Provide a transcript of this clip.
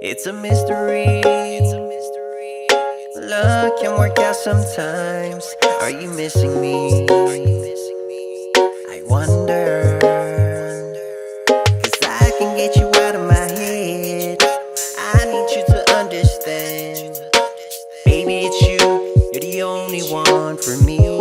It's a mystery. Love can work out sometimes. Are you missing me? I wonder. 'Cause I can get you out of my head. I need you to understand. Baby, it's you. You're the only one for me.